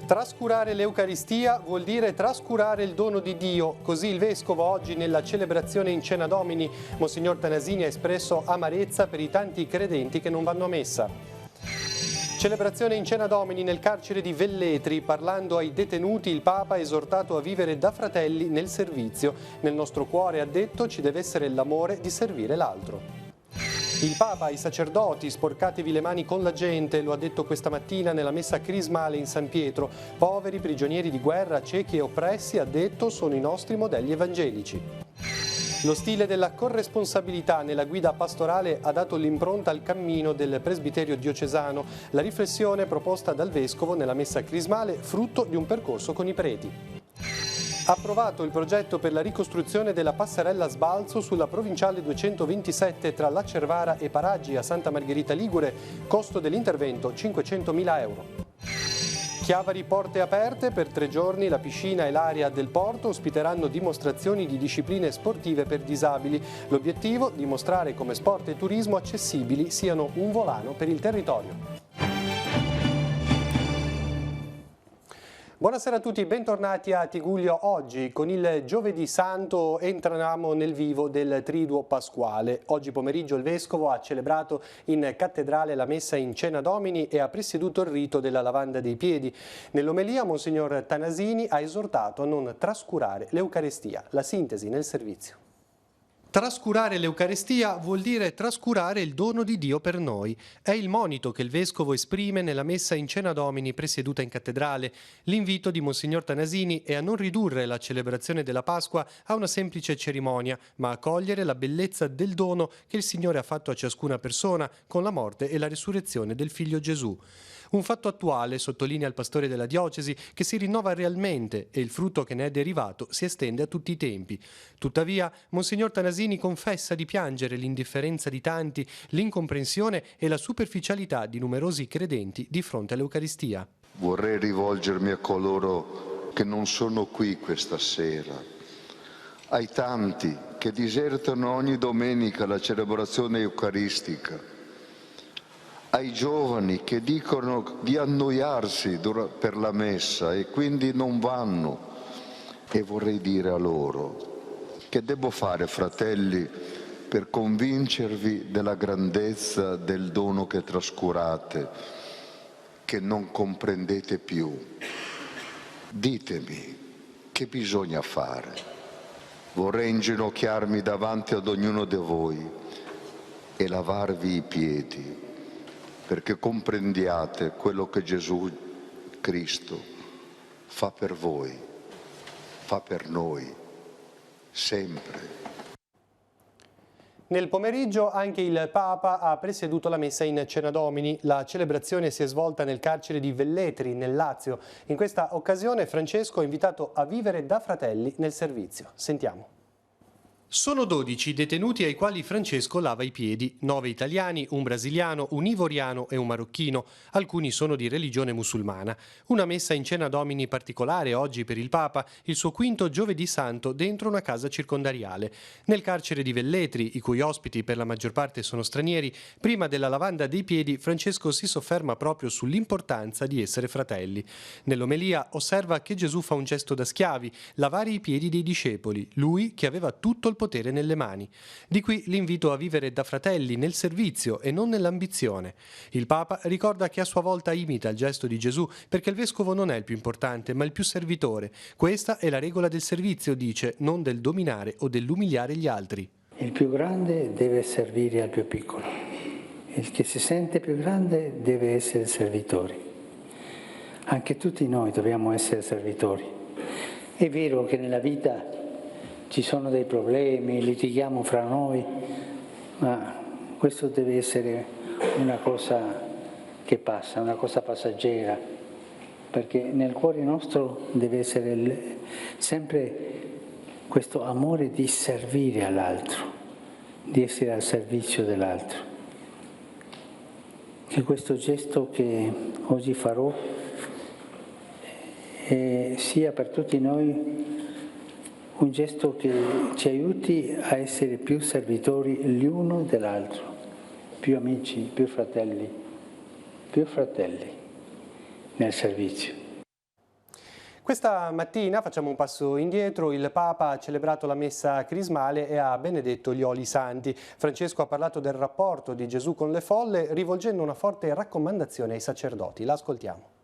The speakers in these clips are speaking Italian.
Trascurare l'Eucaristia vuol dire trascurare il dono di Dio. Così il Vescovo oggi nella celebrazione in Cena Domini, Monsignor Tanasini ha espresso amarezza per i tanti credenti che non vanno a messa. Celebrazione in Cena Domini nel carcere di Velletri. Parlando ai detenuti, il Papa ha esortato a vivere da fratelli nel servizio. Nel nostro cuore, ha detto, ci deve essere l'amore di servire l'altro. Il Papa ai sacerdoti: sporcatevi le mani con la gente, lo ha detto questa mattina nella messa crismale in San Pietro. Poveri, prigionieri di guerra, ciechi e oppressi, ha detto, sono i nostri modelli evangelici. Lo stile della corresponsabilità nella guida pastorale ha dato l'impronta al cammino del presbiterio diocesano. La riflessione proposta dal Vescovo nella messa crismale, frutto di un percorso con i preti. Approvato il progetto per la ricostruzione della passerella sbalzo sulla provinciale 227 tra La Cervara e Paraggi a Santa Margherita Ligure, costo dell'intervento 500.000 euro. Chiavari porte aperte, per 3 giorni la piscina e l'area del porto ospiteranno dimostrazioni di discipline sportive per disabili. L'obiettivo: dimostrare come sport e turismo accessibili siano un volano per il territorio. Buonasera a tutti, bentornati a Tigullio. Oggi con il Giovedì Santo entriamo nel vivo del Triduo Pasquale. Oggi pomeriggio il Vescovo ha celebrato in cattedrale la messa in Cena Domini e ha presieduto il rito della lavanda dei piedi. Nell'omelia Monsignor Tanasini ha esortato a non trascurare l'Eucaristia, la sintesi nel servizio. Trascurare l'Eucaristia vuol dire trascurare il dono di Dio per noi. È il monito che il Vescovo esprime nella messa in Cena Domini presieduta in cattedrale. L'invito di Monsignor Tanasini è a non ridurre la celebrazione della Pasqua a una semplice cerimonia, ma a cogliere la bellezza del dono che il Signore ha fatto a ciascuna persona con la morte e la risurrezione del Figlio Gesù. Un fatto attuale, sottolinea il pastore della diocesi, che si rinnova realmente e il frutto che ne è derivato si estende a tutti i tempi. Tuttavia, Monsignor Tanasini confessa di piangere l'indifferenza di tanti, l'incomprensione e la superficialità di numerosi credenti di fronte all'Eucaristia. Vorrei rivolgermi a coloro che non sono qui questa sera, ai tanti che disertano ogni domenica la celebrazione eucaristica, ai giovani che dicono di annoiarsi per la messa e quindi non vanno. E vorrei dire a loro: che devo fare, fratelli, per convincervi della grandezza del dono che trascurate, che non comprendete più? Ditemi, che bisogna fare? Vorrei inginocchiarmi davanti ad ognuno di voi e lavarvi i piedi, perché comprendiate quello che Gesù Cristo fa per voi, fa per noi, sempre. Nel pomeriggio anche il Papa ha presieduto la messa in Cena Domini. La celebrazione si è svolta nel carcere di Velletri, nel Lazio. In questa occasione Francesco ha invitato a vivere da fratelli nel servizio. Sentiamo. Sono 12 detenuti ai quali Francesco lava i piedi, 9 italiani, un brasiliano, un ivoriano e un marocchino. Alcuni sono di religione musulmana. Una messa in Cena Domini particolare oggi per il Papa, il suo quinto Giovedì Santo dentro una casa circondariale. Nel carcere di Velletri, i cui ospiti per la maggior parte sono stranieri, prima della lavanda dei piedi Francesco si sofferma proprio sull'importanza di essere fratelli. Nell'omelia osserva che Gesù fa un gesto da schiavi, lavare i piedi dei discepoli, lui che aveva tutto il potere nelle mani. Di qui l'invito a vivere da fratelli nel servizio e non nell'ambizione. Il Papa ricorda che a sua volta imita il gesto di Gesù perché il Vescovo non è il più importante ma il più servitore. Questa è la regola del servizio, dice, non del dominare o dell'umiliare gli altri. Il più grande deve servire al più piccolo. Il che si sente più grande deve essere servitori. Anche tutti noi dobbiamo essere servitori. È vero che nella vita ci sono dei problemi, litighiamo fra noi, ma questo deve essere una cosa che passa, una cosa passeggera, perché nel cuore nostro deve essere sempre questo amore di servire all'altro, di essere al servizio dell'altro. Che questo gesto che oggi farò sia per tutti noi un gesto che ci aiuti a essere più servitori l'uno dell'altro, più amici, più fratelli nel servizio. Questa mattina, facciamo un passo indietro, il Papa ha celebrato la messa crismale e ha benedetto gli oli santi. Francesco ha parlato del rapporto di Gesù con le folle, rivolgendo una forte raccomandazione ai sacerdoti. La ascoltiamo.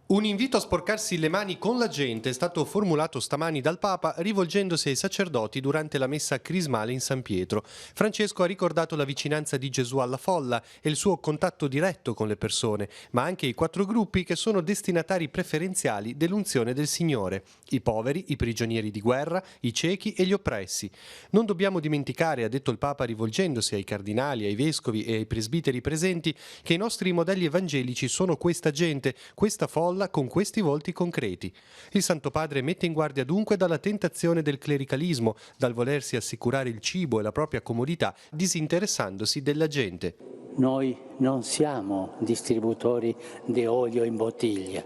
Un invito a sporcarsi le mani con la gente è stato formulato stamani dal Papa rivolgendosi ai sacerdoti durante la messa crismale in San Pietro. Francesco ha ricordato la vicinanza di Gesù alla folla e il suo contatto diretto con le persone, ma anche i 4 gruppi che sono destinatari preferenziali dell'unzione del Signore: i poveri, i prigionieri di guerra, i ciechi e gli oppressi. Non dobbiamo dimenticare, ha detto il Papa rivolgendosi ai cardinali, ai vescovi e ai presbiteri presenti, che i nostri modelli evangelici sono questa gente, questa folla con questi volti concreti. Il Santo Padre mette in guardia dunque dalla tentazione del clericalismo, dal volersi assicurare il cibo e la propria comodità disinteressandosi della gente. Noi non siamo distributori di olio in bottiglia,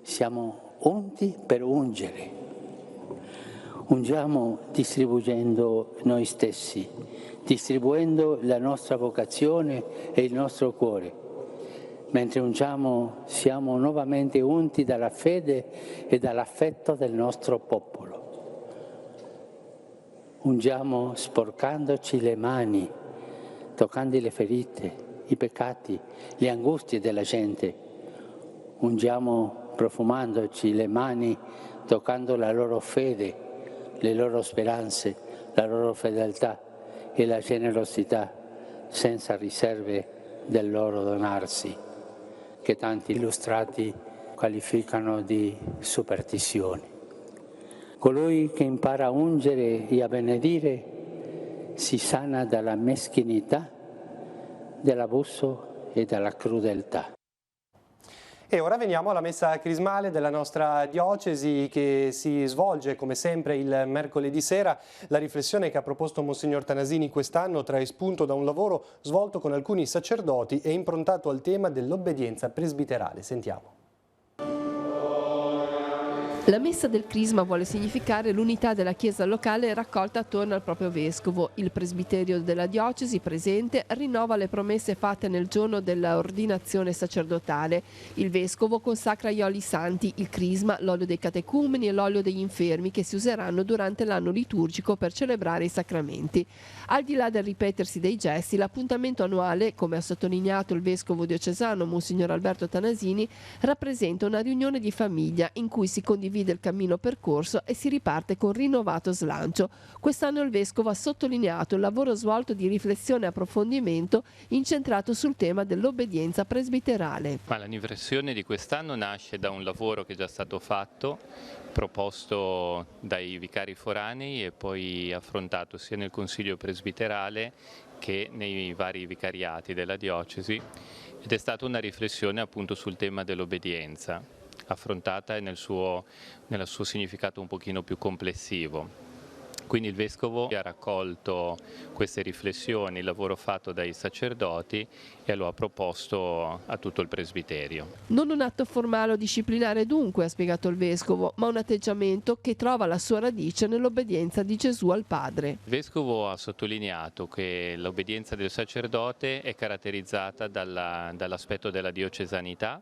siamo unti per ungere. Ungiamo distribuendo noi stessi, distribuendo la nostra vocazione e il nostro cuore. Mentre ungiamo siamo nuovamente unti dalla fede e dall'affetto del nostro popolo. Ungiamo sporcandoci le mani, toccando le ferite, i peccati, le angustie della gente. Ungiamo profumandoci le mani, toccando la loro fede, le loro speranze, la loro fedeltà e la generosità, senza riserve del loro donarsi, che tanti illustrati qualificano di superstizioni. Colui che impara a ungere e a benedire si sana dalla meschinità, dall'abuso e dalla crudeltà. E ora veniamo alla messa crismale della nostra diocesi, che si svolge come sempre il mercoledì sera. La riflessione che ha proposto Monsignor Tanasini quest'anno trae spunto da un lavoro svolto con alcuni sacerdoti e improntato al tema dell'obbedienza presbiterale. Sentiamo. La messa del Crisma vuole significare l'unità della Chiesa locale raccolta attorno al proprio vescovo. Il presbiterio della diocesi presente rinnova le promesse fatte nel giorno dell'ordinazione sacerdotale. Il vescovo consacra gli oli santi, il Crisma, l'olio dei catecumeni e l'olio degli infermi, che si useranno durante l'anno liturgico per celebrare i sacramenti. Al di là del ripetersi dei gesti, l'appuntamento annuale, come ha sottolineato il vescovo diocesano Monsignor Alberto Tanasini, rappresenta una riunione di famiglia in cui si condivide il cammino percorso e si riparte con rinnovato slancio. Quest'anno il vescovo ha sottolineato il lavoro svolto di riflessione e approfondimento incentrato sul tema dell'obbedienza presbiterale. Ma l'anniversazione di quest'anno nasce da un lavoro che è già stato fatto, proposto dai vicari foranei e poi affrontato sia nel Consiglio presbiterale che nei vari vicariati della diocesi, ed è stata una riflessione appunto sul tema dell'obbedienza, affrontata nel suo significato un pochino più complessivo. Quindi il Vescovo ha raccolto queste riflessioni, il lavoro fatto dai sacerdoti, e lo ha proposto a tutto il presbiterio. Non un atto formale o disciplinare dunque, ha spiegato il Vescovo, ma un atteggiamento che trova la sua radice nell'obbedienza di Gesù al Padre. Il Vescovo ha sottolineato che l'obbedienza del sacerdote è caratterizzata dall'aspetto della diocesanità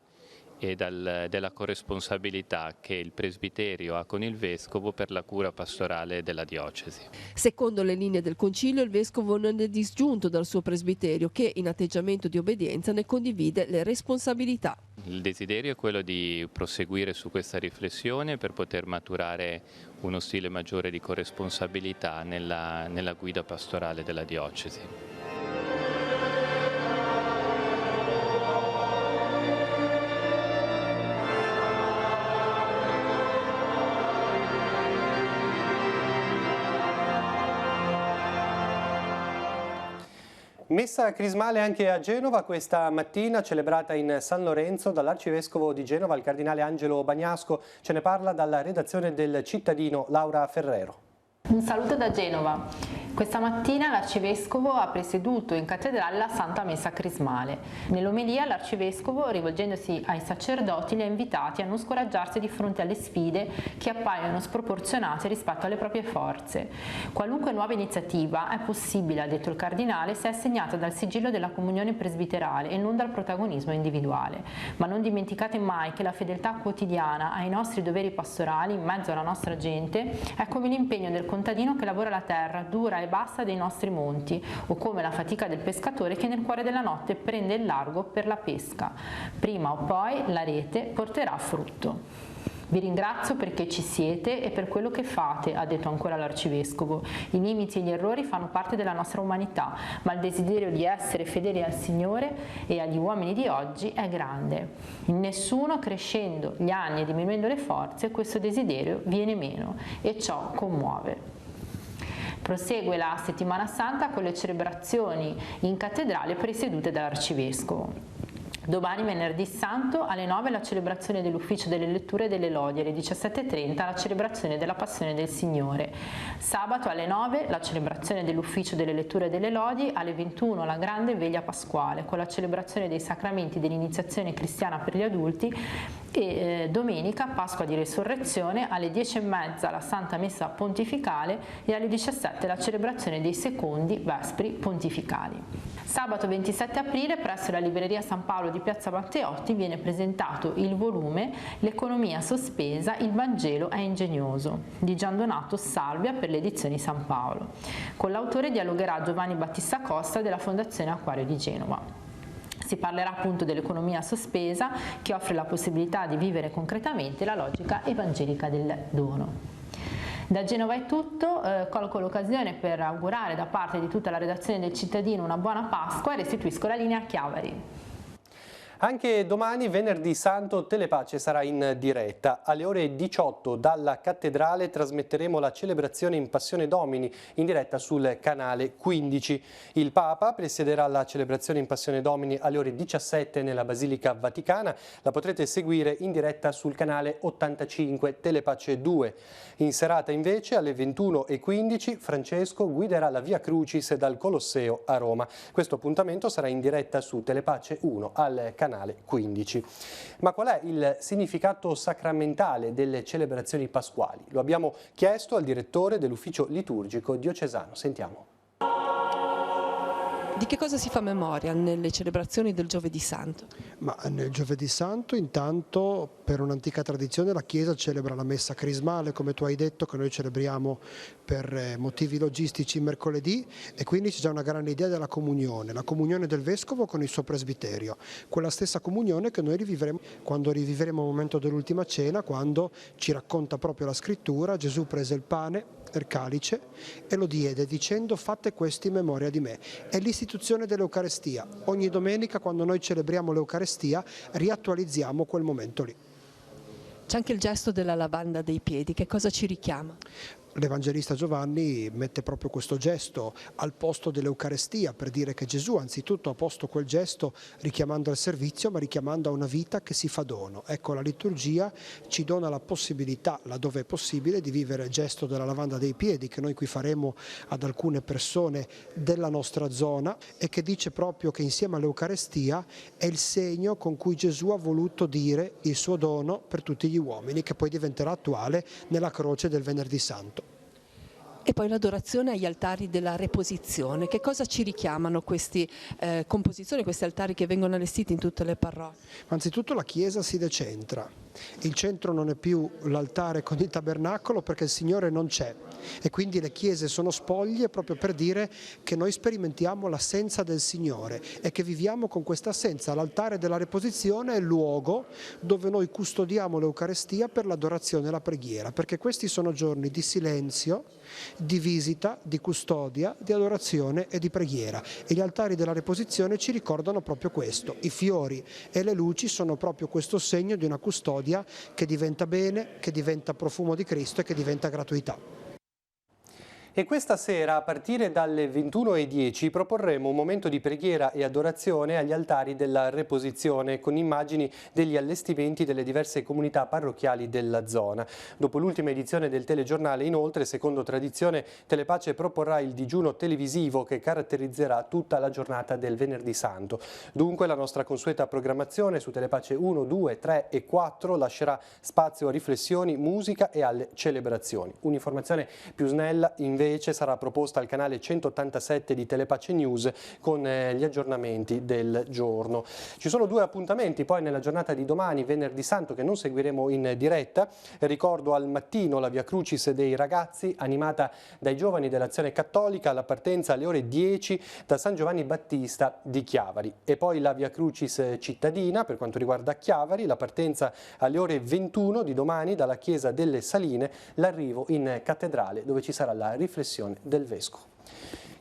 e della corresponsabilità che il presbiterio ha con il vescovo per la cura pastorale della diocesi. Secondo le linee del concilio, il vescovo non è disgiunto dal suo presbiterio, che in atteggiamento di obbedienza ne condivide le responsabilità. Il desiderio è quello di proseguire su questa riflessione per poter maturare uno stile maggiore di corresponsabilità nella guida pastorale della diocesi. Messa crismale anche a Genova questa mattina, celebrata in San Lorenzo dall'Arcivescovo di Genova, il Cardinale Angelo Bagnasco. Ce ne parla dalla redazione del Cittadino Laura Ferrero. Un saluto da Genova. Questa mattina l'Arcivescovo ha presieduto in cattedrale la Santa Messa Crismale. Nell'omelia l'Arcivescovo, rivolgendosi ai sacerdoti, li ha invitati a non scoraggiarsi di fronte alle sfide che appaiono sproporzionate rispetto alle proprie forze. Qualunque nuova iniziativa è possibile, ha detto il Cardinale, se è segnata dal sigillo della comunione presbiterale e non dal protagonismo individuale. Ma non dimenticate mai che la fedeltà quotidiana ai nostri doveri pastorali in mezzo alla nostra gente è come l'impegno del contadino che lavora la terra dura e bassa dei nostri monti, o come la fatica del pescatore che nel cuore della notte prende il largo per la pesca. Prima o poi la rete porterà frutto. Vi ringrazio perché ci siete e per quello che fate, ha detto ancora l'Arcivescovo. I limiti e gli errori fanno parte della nostra umanità, ma il desiderio di essere fedeli al Signore e agli uomini di oggi è grande. In nessuno, crescendo gli anni e diminuendo le forze, questo desiderio viene meno e ciò commuove. Prosegue la settimana santa con le celebrazioni in cattedrale presiedute dall'Arcivescovo. Domani, venerdì santo, alle 9 la celebrazione dell'ufficio delle letture e delle lodi, alle 17:30 la celebrazione della Passione del Signore. Sabato alle 9 la celebrazione dell'ufficio delle letture e delle lodi, alle 21 la grande veglia pasquale con la celebrazione dei sacramenti dell'iniziazione cristiana per gli adulti e domenica Pasqua di Resurrezione, alle 10:30 la Santa Messa Pontificale e alle 17 la celebrazione dei secondi Vespri Pontificali. Sabato 27 aprile presso la libreria San Paolo di Piazza Matteotti viene presentato il volume L'economia sospesa, il Vangelo è ingegnoso di Gian Donato Salvia per le edizioni San Paolo. Con l'autore dialogherà Giovanni Battista Costa della Fondazione Acquario di Genova. Si parlerà appunto dell'economia sospesa che offre la possibilità di vivere concretamente la logica evangelica del dono. Da Genova è tutto, colgo l'occasione per augurare da parte di tutta la redazione del Cittadino una buona Pasqua e restituisco la linea a Chiavari. Anche domani, venerdì santo, Telepace sarà in diretta. Alle ore 18 dalla cattedrale trasmetteremo la celebrazione in Passione Domini in diretta sul canale 15. Il Papa presiederà la celebrazione in Passione Domini alle ore 17 nella Basilica Vaticana. La potrete seguire in diretta sul canale 85 Telepace 2. In serata invece alle 21:15 Francesco guiderà la Via Crucis dal Colosseo a Roma. Questo appuntamento sarà in diretta su Telepace 1 al canale 15. Ma qual è il significato sacramentale delle celebrazioni pasquali? Lo abbiamo chiesto al direttore dell'ufficio liturgico diocesano. Sentiamo. Di che cosa si fa memoria nelle celebrazioni del Giovedì Santo? Ma nel Giovedì Santo intanto per un'antica tradizione la Chiesa celebra la Messa Crismale, come tu hai detto, che noi celebriamo per motivi logistici mercoledì, e quindi c'è già una grande idea della comunione, la comunione del Vescovo con il suo presbiterio, quella stessa comunione che noi rivivremo quando rivivremo il momento dell'ultima cena, quando ci racconta proprio la Scrittura, Gesù prese il pane, il calice e lo diede dicendo fate questo in memoria di me. È l'istituzione dell'Eucarestia. Ogni domenica quando noi celebriamo l'Eucarestia riattualizziamo quel momento lì. C'è anche il gesto della lavanda dei piedi, che cosa ci richiama? L'Evangelista Giovanni mette proprio questo gesto al posto dell'Eucarestia per dire che Gesù anzitutto ha posto quel gesto richiamando al servizio, ma richiamando a una vita che si fa dono. Ecco, la liturgia ci dona la possibilità, laddove è possibile, di vivere il gesto della lavanda dei piedi che noi qui faremo ad alcune persone della nostra zona e che dice proprio che insieme all'Eucarestia è il segno con cui Gesù ha voluto dire il suo dono per tutti gli uomini, che poi diventerà attuale nella croce del Venerdì Santo. E poi l'adorazione agli altari della Reposizione. Che cosa ci richiamano queste composizioni, questi altari che vengono allestiti in tutte le parrocchie? Anzitutto la Chiesa si decentra. Il centro non è più l'altare con il tabernacolo perché il Signore non c'è e quindi le chiese sono spoglie proprio per dire che noi sperimentiamo l'assenza del Signore e che viviamo con questa assenza. L'altare della Reposizione è il luogo dove noi custodiamo l'Eucarestia per l'adorazione e la preghiera, perché questi sono giorni di silenzio, di visita, di custodia, di adorazione e di preghiera, e gli altari della Reposizione ci ricordano proprio questo. I fiori e le luci sono proprio questo segno di una custodia che diventa bene, che diventa profumo di Cristo e che diventa gratuità. E questa sera, a partire dalle 21:10, proporremo un momento di preghiera e adorazione agli altari della Reposizione, con immagini degli allestimenti delle diverse comunità parrocchiali della zona. Dopo l'ultima edizione del telegiornale, inoltre, secondo tradizione, Telepace proporrà il digiuno televisivo che caratterizzerà tutta la giornata del Venerdì Santo. Dunque la nostra consueta programmazione su Telepace 1, 2, 3 e 4 lascerà spazio a riflessioni, musica e alle celebrazioni. Un'informazione più snella invece sarà proposta al canale 187 di Telepace News con gli aggiornamenti del giorno. Ci sono due appuntamenti poi nella giornata di domani, Venerdì Santo, che non seguiremo in diretta. Ricordo al mattino la Via Crucis dei ragazzi, animata dai giovani dell'Azione Cattolica, alla partenza alle ore 10 da San Giovanni Battista di Chiavari. E poi la Via Crucis cittadina per quanto riguarda Chiavari, la partenza alle ore 21 di domani dalla Chiesa delle Saline, l'arrivo in cattedrale dove ci sarà la riflessione del Vescovo.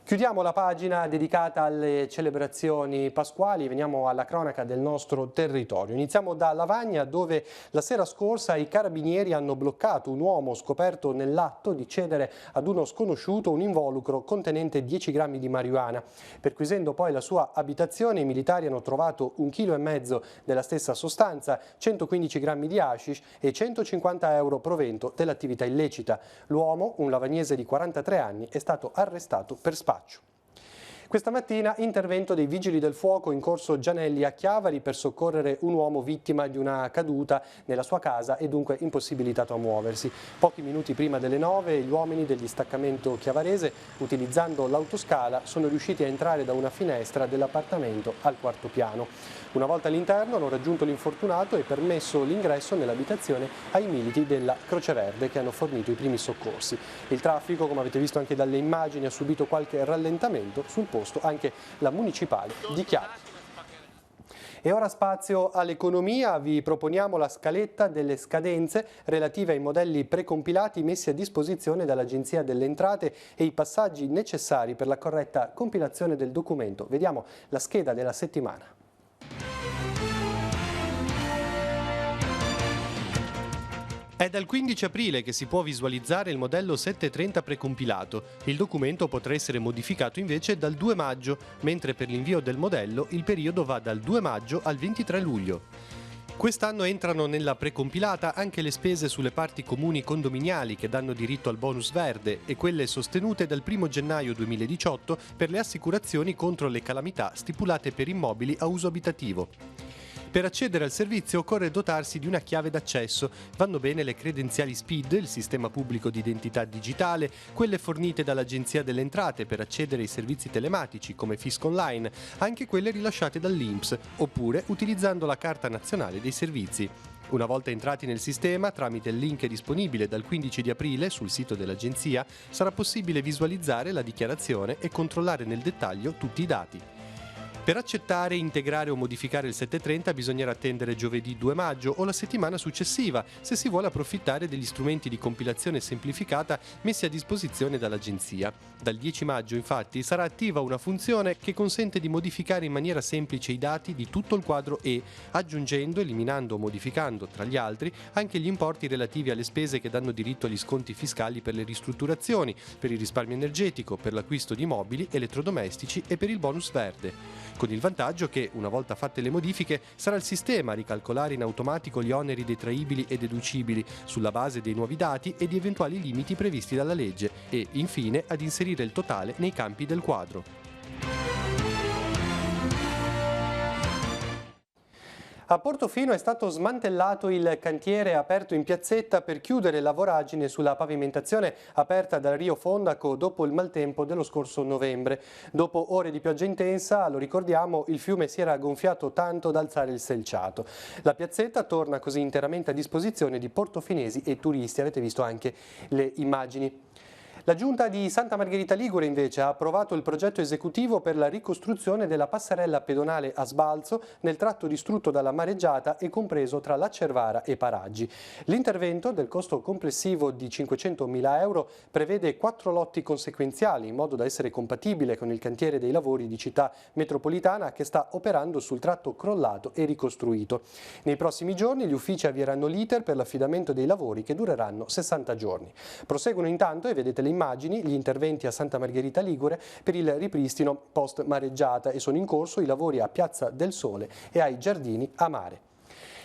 Chiudiamo la pagina dedicata alle celebrazioni pasquali, veniamo alla cronaca del nostro territorio. Iniziamo da Lavagna, dove la sera scorsa i carabinieri hanno bloccato un uomo scoperto nell'atto di cedere ad uno sconosciuto un involucro contenente 10 grammi di marijuana. Perquisendo poi la sua abitazione, i militari hanno trovato 1,5 kg della stessa sostanza, 115 grammi di hashish e 150 euro provento dell'attività illecita. L'uomo, un lavagnese di 43 anni, è stato arrestato per spaccio. Questa mattina intervento dei Vigili del Fuoco in corso Gianelli a Chiavari per soccorrere un uomo vittima di una caduta nella sua casa e dunque impossibilitato a muoversi. Pochi minuti prima delle 9 gli uomini del distaccamento chiavarese, utilizzando l'autoscala, sono riusciti a entrare da una finestra dell'appartamento al 4° piano. Una volta all'interno hanno raggiunto l'infortunato e permesso l'ingresso nell'abitazione ai militi della Croce Verde che hanno fornito i primi soccorsi. Il traffico, come avete visto anche dalle immagini, ha subito qualche rallentamento, sul posto anche la municipale di Chiavari. E ora spazio all'economia, vi proponiamo la scaletta delle scadenze relative ai modelli precompilati messi a disposizione dall'Agenzia delle Entrate e i passaggi necessari per la corretta compilazione del documento. Vediamo la scheda della settimana. È dal 15 aprile che si può visualizzare il modello 730 precompilato. Il documento potrà essere modificato invece dal 2 maggio, mentre per l'invio del modello il periodo va dal 2 maggio al 23 luglio. Quest'anno entrano nella precompilata anche le spese sulle parti comuni condominiali che danno diritto al bonus verde e quelle sostenute dal 1 gennaio 2018 per le assicurazioni contro le calamità stipulate per immobili a uso abitativo. Per accedere al servizio occorre dotarsi di una chiave d'accesso. Vanno bene le credenziali SPID, il sistema pubblico di identità digitale, quelle fornite dall'Agenzia delle Entrate per accedere ai servizi telematici come Fisco Online, anche quelle rilasciate dall'INPS, oppure utilizzando la Carta Nazionale dei Servizi. Una volta entrati nel sistema, tramite il link disponibile dal 15 di aprile sul sito dell'Agenzia, sarà possibile visualizzare la dichiarazione e controllare nel dettaglio tutti i dati. Per accettare, integrare o modificare il 730 bisognerà attendere giovedì 2 maggio o la settimana successiva se si vuole approfittare degli strumenti di compilazione semplificata messi a disposizione dall'Agenzia. Dal 10 maggio infatti sarà attiva una funzione che consente di modificare in maniera semplice i dati di tutto il quadro E, aggiungendo, eliminando o modificando, tra gli altri, anche gli importi relativi alle spese che danno diritto agli sconti fiscali per le ristrutturazioni, per il risparmio energetico, per l'acquisto di mobili, elettrodomestici e per il bonus verde. Con il vantaggio che, una volta fatte le modifiche, sarà il sistema a ricalcolare in automatico gli oneri detraibili e deducibili sulla base dei nuovi dati e di eventuali limiti previsti dalla legge e, infine, ad inserire il totale nei campi del quadro. A Portofino è stato smantellato il cantiere aperto in piazzetta per chiudere la voragine sulla pavimentazione aperta dal Rio Fondaco dopo il maltempo dello scorso novembre. Dopo ore di pioggia intensa, lo ricordiamo, il fiume si era gonfiato tanto da alzare il selciato. La piazzetta torna così interamente a disposizione di portofinesi e turisti, avete visto anche le immagini. La Giunta di Santa Margherita Ligure invece ha approvato il progetto esecutivo per la ricostruzione della passerella pedonale a sbalzo nel tratto distrutto dalla mareggiata e compreso tra Laccervara e Paraggi. L'intervento, del costo complessivo di 500.000 euro, prevede 4 lotti conseguenziali in modo da essere compatibile con il cantiere dei lavori di Città Metropolitana che sta operando sul tratto crollato e ricostruito. Nei prossimi giorni gli uffici avvieranno l'iter per l'affidamento dei lavori che dureranno 60 giorni. Proseguono intanto, e vedete le immagini gli interventi a Santa Margherita Ligure per il ripristino post mareggiata e sono in corso i lavori a Piazza del Sole e ai Giardini a Mare.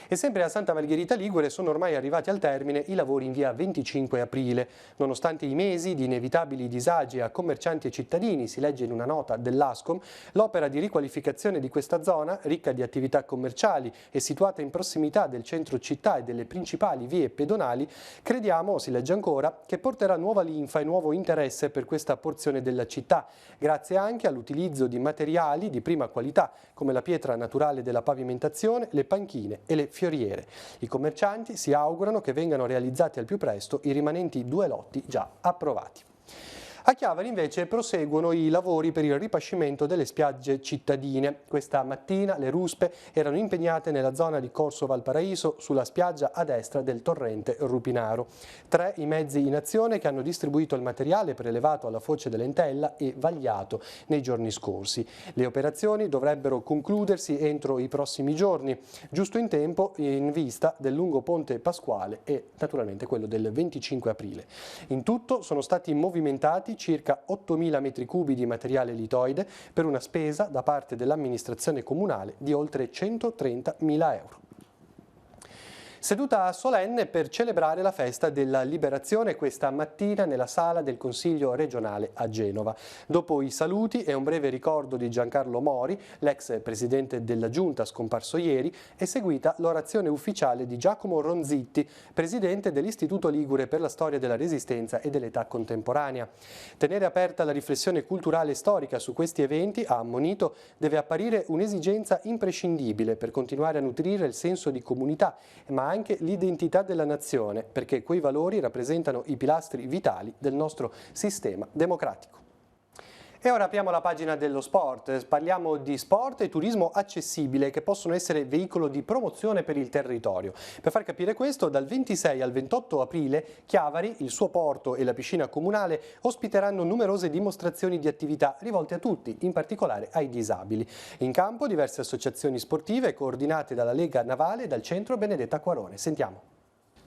E sempre a Santa Margherita Ligure sono ormai arrivati al termine i lavori in via 25 aprile. Nonostante i mesi di inevitabili disagi a commercianti e cittadini, si legge in una nota dell'Ascom, l'opera di riqualificazione di questa zona, ricca di attività commerciali e situata in prossimità del centro città e delle principali vie pedonali, crediamo, si legge ancora, che porterà nuova linfa e nuovo interesse per questa porzione della città, grazie anche all'utilizzo di materiali di prima qualità, come la pietra naturale della pavimentazione, le panchine e le fioriere. I commercianti si augurano che vengano realizzati al più presto i rimanenti 2 lotti già approvati. A Chiavari invece proseguono i lavori per il ripascimento delle spiagge cittadine. Questa mattina le ruspe erano impegnate nella zona di Corso Valparaíso sulla spiaggia a destra del torrente Rupinaro. 3 i mezzi in azione che hanno distribuito il materiale prelevato alla foce dell'Entella e vagliato nei giorni scorsi. Le operazioni dovrebbero concludersi entro i prossimi giorni, giusto in tempo in vista del lungo ponte pasquale e naturalmente quello del 25 aprile. In tutto sono stati movimentati circa 8.000 metri cubi di materiale litoide per una spesa da parte dell'amministrazione comunale di oltre 130.000 euro. Seduta solenne per celebrare la festa della Liberazione questa mattina nella sala del Consiglio regionale a Genova. Dopo i saluti e un breve ricordo di Giancarlo Mori, l'ex presidente della Giunta scomparso ieri, è seguita l'orazione ufficiale di Giacomo Ronzitti, presidente dell'Istituto Ligure per la storia della Resistenza e dell'età contemporanea. Tenere aperta la riflessione culturale e storica su questi eventi, ha ammonito, deve apparire un'esigenza imprescindibile per continuare a nutrire il senso di comunità, ma anche l'identità della nazione, perché quei valori rappresentano i pilastri vitali del nostro sistema democratico. E ora apriamo la pagina dello sport. Parliamo di sport e turismo accessibile che possono essere veicolo di promozione per il territorio. Per far capire questo, dal 26 al 28 aprile Chiavari, il suo porto e la piscina comunale ospiteranno numerose dimostrazioni di attività rivolte a tutti, in particolare ai disabili. In campo diverse associazioni sportive coordinate dalla Lega Navale e dal Centro Benedetta Acquarone. Sentiamo.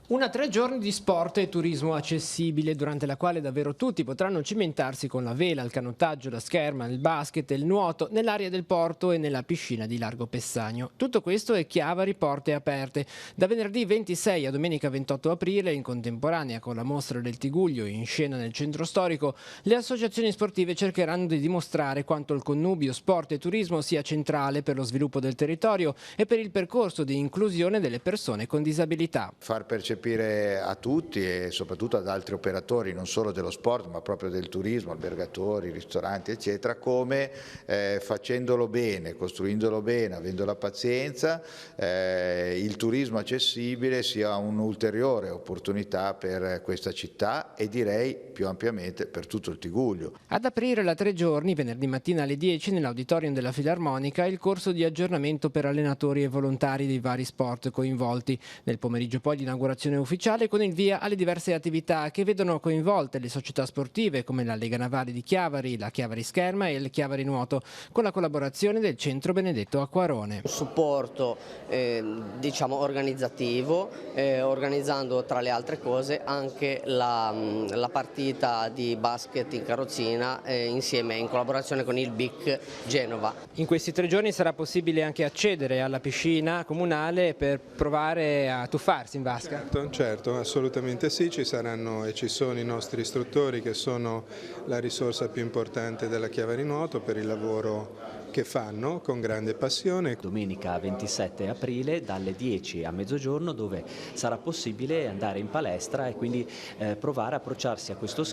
Una 3 giorni di sport e turismo accessibile, durante la quale davvero tutti potranno cimentarsi con la vela, il canottaggio, la scherma, il basket e il nuoto nell'area del porto e nella piscina di Largo Pessagno. Tutto questo è Chiavari Porte Aperte. Da venerdì 26 a domenica 28 aprile, in contemporanea con la mostra del Tiguglio in scena nel centro storico, le associazioni sportive cercheranno di dimostrare quanto il connubio sport e turismo sia centrale per lo sviluppo del territorio e per il percorso di inclusione delle persone con disabilità. Far percepire a tutti e soprattutto ad altri operatori non solo dello sport ma proprio del turismo, albergatori, ristoranti eccetera, come facendolo bene, costruendolo bene, avendo la pazienza, il turismo accessibile sia un'ulteriore opportunità per questa città e direi più ampiamente per tutto il Tiguglio. Ad aprire la 3 giorni, venerdì mattina alle 10 nell'auditorium della Filarmonica, il corso di aggiornamento per allenatori e volontari dei vari sport coinvolti. Nel pomeriggio poi l'inaugurazione ufficiale con il via alle diverse attività che vedono coinvolte le società sportive come la Lega Navale di Chiavari, la Chiavari Scherma e il Chiavari Nuoto, con la collaborazione del Centro Benedetto Acquarone. Supporto diciamo organizzativo, organizzando tra le altre cose anche la partita di basket in carrozzina insieme in collaborazione con il BIC Genova. In questi 3 giorni sarà possibile anche accedere alla piscina comunale per provare a tuffarsi in vasca? Certo, assolutamente sì, ci saranno e ci sono i nostri istruttori che sono la risorsa più importante della Chiavari Nuoto per il lavoro che fanno con grande passione. Domenica 27 aprile dalle 10 a mezzogiorno, dove sarà possibile andare in palestra e quindi provare a approcciarsi a questo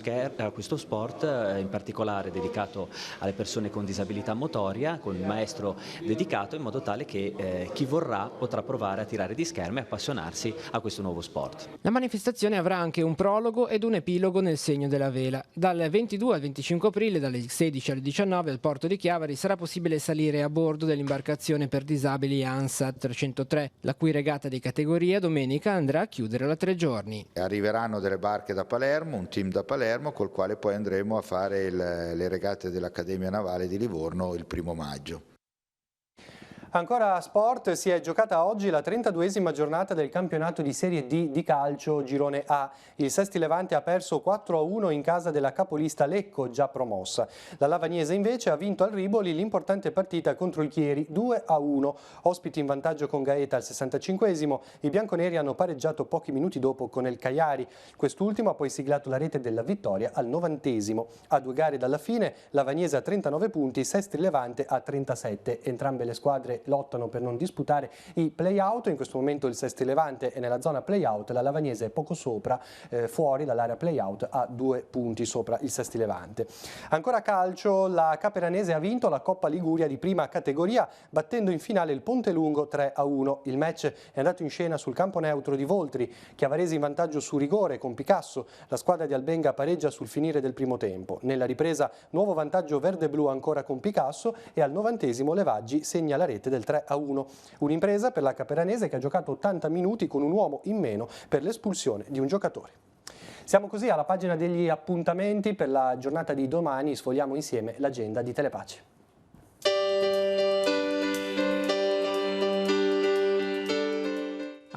sport, in particolare dedicato alle persone con disabilità motoria, con il maestro dedicato, in modo tale che chi vorrà potrà provare a tirare di scherma e appassionarsi a questo nuovo sport. La manifestazione avrà anche un prologo ed un epilogo nel segno della vela. Dal 22 al 25 aprile, dalle 16 alle 19 al porto di Chiavari sarà possibile salire a bordo dell'imbarcazione per disabili ANSA 303, la cui regata di categoria domenica andrà a chiudere la 3 giorni. Arriveranno delle barche da Palermo, un team da Palermo, col quale poi andremo a fare le regate dell'Accademia Navale di Livorno il 1° maggio. Ancora sport, si è giocata oggi la 32esima giornata del campionato di Serie D di calcio Girone A. Il Sesti Levante ha perso 4-1 in casa della capolista Lecco, già promossa. La Lavagnese invece ha vinto al Riboli l'importante partita contro il Chieri 2-1. Ospiti in vantaggio con Gaeta al 65esimo, i bianconeri hanno pareggiato pochi minuti dopo con il Cagliari. Quest'ultimo ha poi siglato la rete della vittoria al 90esimo. A 2 gare dalla fine, Lavagnese ha 39 punti, Sesti Levante a 37. Entrambe le squadre lottano per non disputare i play-out. In questo momento il Sesti Levante è nella zona play-out, la Lavagnese è poco sopra, fuori dall'area play-out, a 2 punti sopra il Sesti Levante. Ancora calcio, la Caperanese ha vinto la Coppa Liguria di prima categoria battendo in finale il Pontelungo 3-1. Il match è andato in scena sul campo neutro di Voltri, Chiavaresi in vantaggio su rigore con Picasso, la squadra di Albenga pareggia sul finire del primo tempo. Nella ripresa nuovo vantaggio verde-blu ancora con Picasso e al 90esimo Levaggi segna la rete del 3-1. Un'impresa per la Caperanese che ha giocato 80 minuti con un uomo in meno per l'espulsione di un giocatore. Siamo così alla pagina degli appuntamenti per la giornata di domani, sfogliamo insieme l'agenda di Telepace.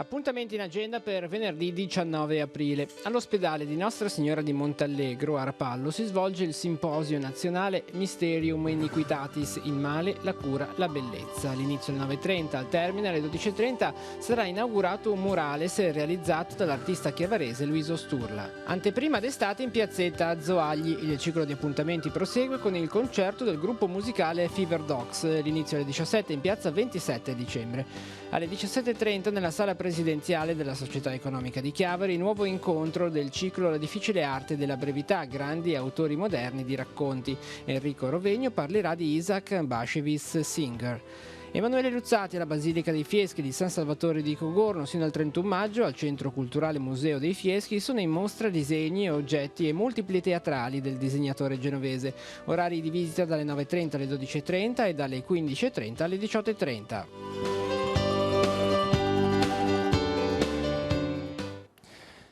Appuntamenti in agenda per venerdì 19 aprile. All'ospedale di Nostra Signora di Montallegro a Rapallo si svolge il simposio nazionale Mysterium Iniquitatis, il male, la cura, la bellezza. All'inizio alle 9:30, al termine alle 12:30 sarà inaugurato un murales realizzato dall'artista chiavarese Luiso Sturla. Anteprima d'estate in piazzetta a Zoagli. Il ciclo di appuntamenti prosegue con il concerto del gruppo musicale Fever Dogs. L'inizio alle 17 in piazza 27 dicembre. Alle 17:30 nella sala presidenziale della Società Economica di Chiavari, nuovo incontro del ciclo La difficile arte della brevità, grandi autori moderni di racconti. Enrico Rovegno parlerà di Isaac Bashevis Singer. Emanuele Luzzati alla Basilica dei Fieschi di San Salvatore di Cogorno sino al 31 maggio al Centro Culturale Museo dei Fieschi sono in mostra disegni, oggetti e multipli teatrali del disegnatore genovese. Orari di visita dalle 9:30 alle 12:30 e dalle 15:30 alle 18:30.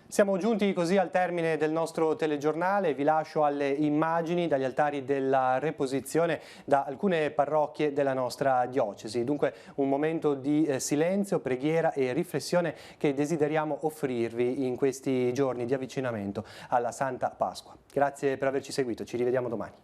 Siamo giunti così al termine del nostro telegiornale, vi lascio alle immagini dagli altari della Reposizione da alcune parrocchie della nostra diocesi. Dunque un momento di silenzio, preghiera e riflessione che desideriamo offrirvi in questi giorni di avvicinamento alla Santa Pasqua. Grazie per averci seguito, ci rivediamo domani.